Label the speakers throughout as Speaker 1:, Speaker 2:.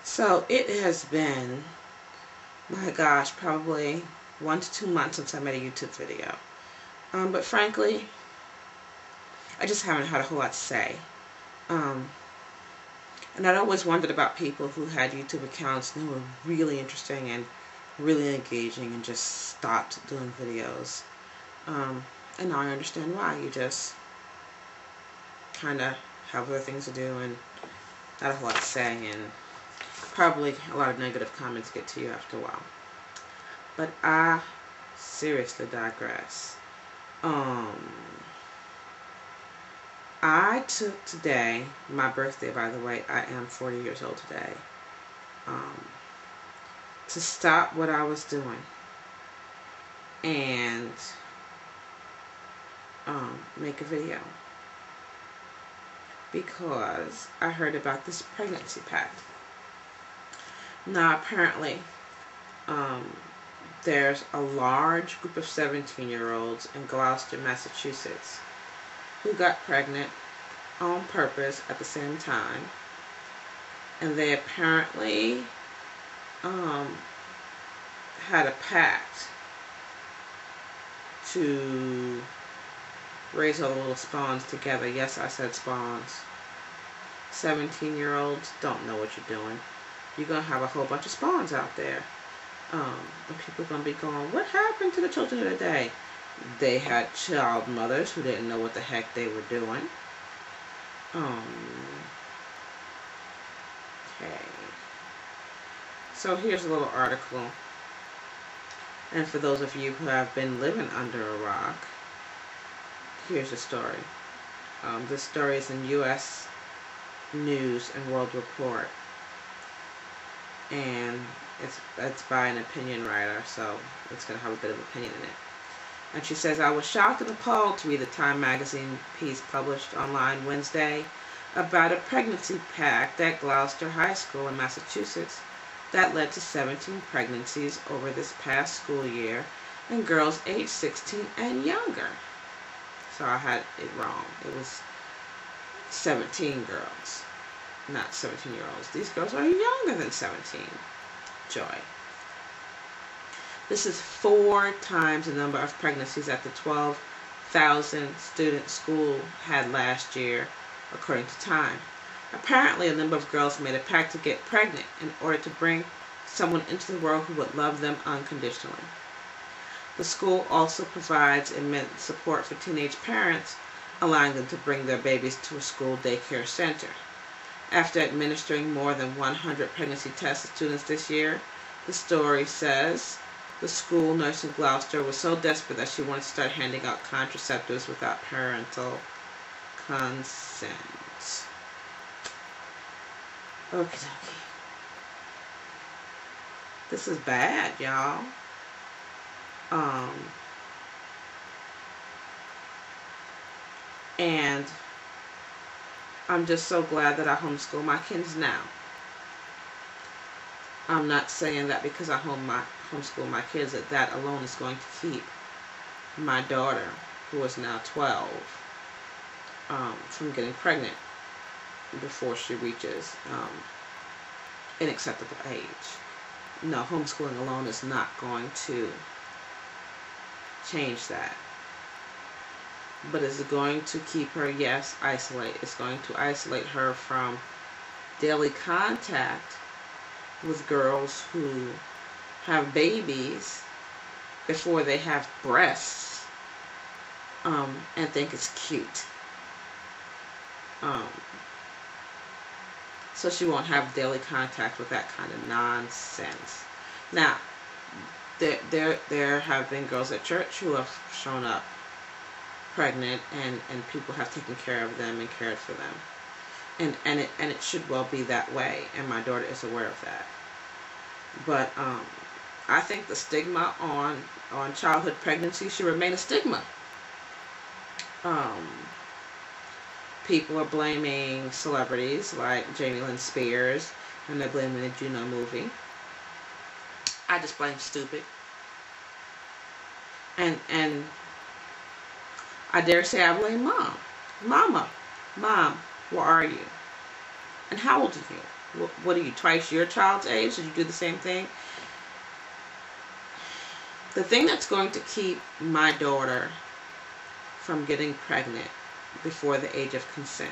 Speaker 1: So it has been, my gosh, probably 1 to 2 months since I made a YouTube video. But frankly, I just haven't had a whole lot to say. And I'd always wondered about people who had YouTube accounts and who were really interesting and really engaging and just stopped doing videos. And now I understand why. You just kind of have other things to do and not a whole lot to say, and probably a lot of negative comments get to you after a while. But I seriously digress. I took today, my birthday by the way, I am 40 years old today, to stop what I was doing and make a video, because I heard about this pregnancy pact. Now apparently there's a large group of 17-year-olds in Gloucester, Massachusetts who got pregnant on purpose at the same time, and they apparently had a pact to raise all the little spawns together. Yes, I said spawns. 17-year-olds don't know what you're doing. You're going to have a whole bunch of spawns out there. And people are going to be going, what happened to the children of the day? They had child mothers who didn't know what the heck they were doing. Okay. So here's a little article. And for those of you who have been living under a rock, here's the story. This story is in U.S. News and World Report. And it's by an opinion writer, so it's going to have a bit of opinion in it. And she says, I was shocked and appalled to read the Time magazine piece published online Wednesday about a pregnancy pact at Gloucester High School in Massachusetts that led to 17 pregnancies over this past school year in girls aged 16 and younger. So I had it wrong. It was 17 girls, not 17-year-olds. These girls are younger than 17. Joy. This is 4 times the number of pregnancies that the 12,000 student school had last year, according to Time. Apparently, a number of girls made a pact to get pregnant in order to bring someone into the world who would love them unconditionally. The school also provides immense support for teenage parents, allowing them to bring their babies to a school daycare center. After administering more than 100 pregnancy tests to students this year, the story says, the school nurse in Gloucester was so desperate that she wanted to start handing out contraceptives without parental consent. Okie dokie. This is bad, y'all. And I'm just so glad that I homeschool my kids now. I'm not saying that because I homeschool my kids that alone is going to keep my daughter, who is now 12, from getting pregnant before she reaches an acceptable age. No, homeschooling alone is not going to change that. But is it going to keep her? Yes, isolate. It's going to isolate her from daily contact with girls who have babies before they have breasts, and think it's cute. So she won't have daily contact with that kind of nonsense. Now, there have been girls at church who have shown up pregnant, and people have taken care of them and cared for them, and it should well be that way, and my daughter is aware of that. But I think the stigma on childhood pregnancy should remain a stigma. People are blaming celebrities like Jamie Lynn Spears, and they're blaming the Juno movie. I just blame stupid. And I dare say I blame Mom. Mom, where are you? And how old are you? What are you, twice your child's age? Did you do the same thing? The thing that's going to keep my daughter from getting pregnant before the age of consent,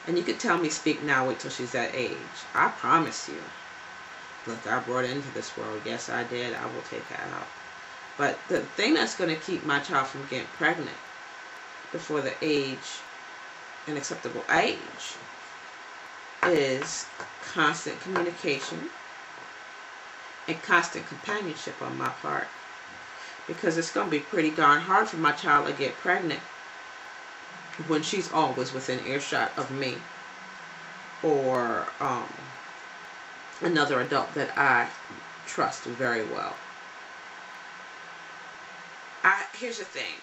Speaker 1: and you could tell me speak now, wait till she's that age. I promise you. Look, I brought her into this world. Yes, I did. I will take her out. But the thing that's going to keep my child from getting pregnant before the age, an acceptable age, is constant communication and constant companionship on my part. Because it's going to be pretty darn hard for my child to get pregnant when she's always within earshot of me or another adult that I trust very well. Here's the thing,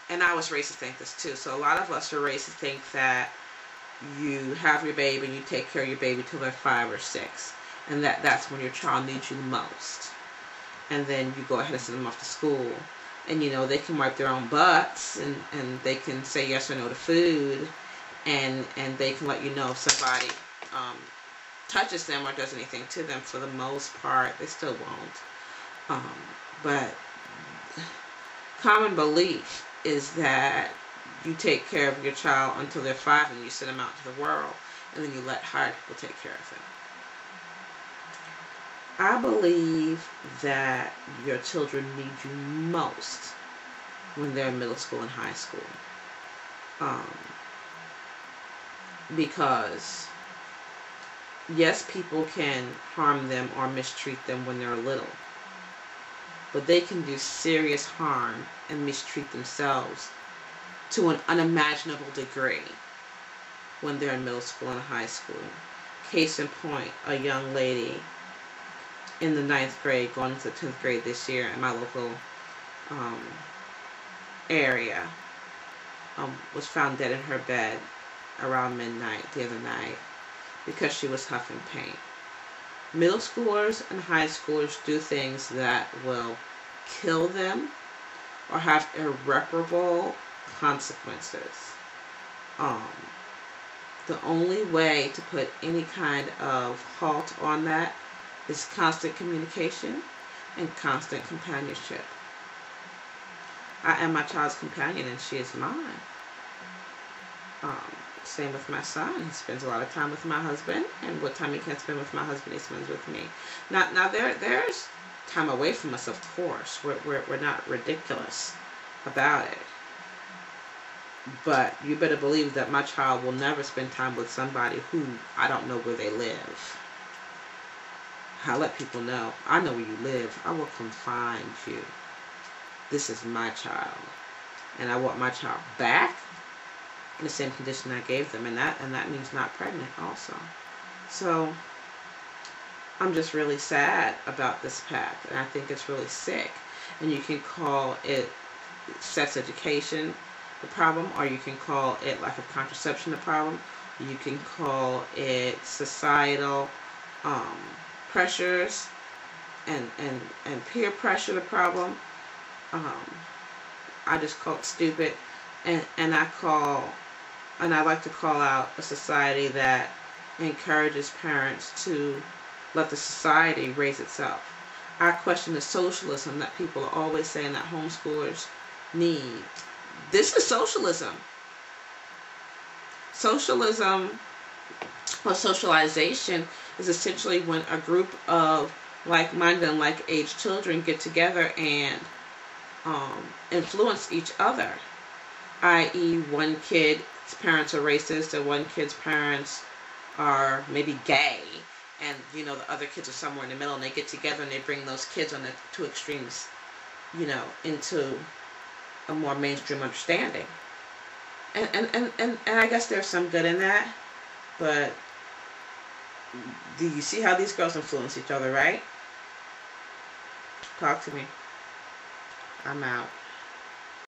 Speaker 1: and I was raised to think this too. So a lot of us are raised to think that you have your baby and you take care of your baby till they're 5 or 6, and that's when your child needs you the most. And then you go ahead and send them off to school, and you know they can wipe their own butts, and they can say yes or no to food, and they can let you know if somebody touches them or does anything to them. For the most part, they still won't. But common belief is that you take care of your child until they're 5 and you send them out to the world, and then you let hired people take care of them. I believe that your children need you most when they're in middle school and high school. Because yes, people can harm them or mistreat them when they're little, but they can do serious harm and mistreat themselves to an unimaginable degree when they're in middle school and high school. Case in point, a young lady in the 9th grade going into the 10th grade this year in my local area was found dead in her bed around midnight the other night because she was huffing paint. Middle schoolers and high schoolers do things that will kill them or have irreparable consequences. The only way to put any kind of halt on that is constant communication and constant companionship. I am my child's companion and she is mine. Same with my son. He spends a lot of time with my husband, and what time he can't spend with my husband, he spends with me. Now there's time away from us, of course. We're not ridiculous about it. But you better believe that my child will never spend time with somebody who I don't know where they live. I let people know, I know where you live. I will come find you. This is my child. And I want my child back in the same condition I gave them. And that means not pregnant also. So I'm just really sad about this pact. And I think it's really sick. And you can call it sex education the problem, or you can call it lack of contraception the problem. You can call it societal pressures and peer pressure the problem. I just call it stupid, and I like to call out a society that encourages parents to let the society raise itself. I question the socialism that people are always saying that homeschoolers need. This is socialism. Socialism or socialization is essentially when a group of like-minded and like-age children get together and influence each other. I.e., one kid's parents are racist and one kid's parents are maybe gay, and you know the other kids are somewhere in the middle, and they get together and they bring those kids on the two extremes, you know, into a more mainstream understanding. And I guess there's some good in that, but do you see how these girls influence each other, right? Talk to me. I'm out.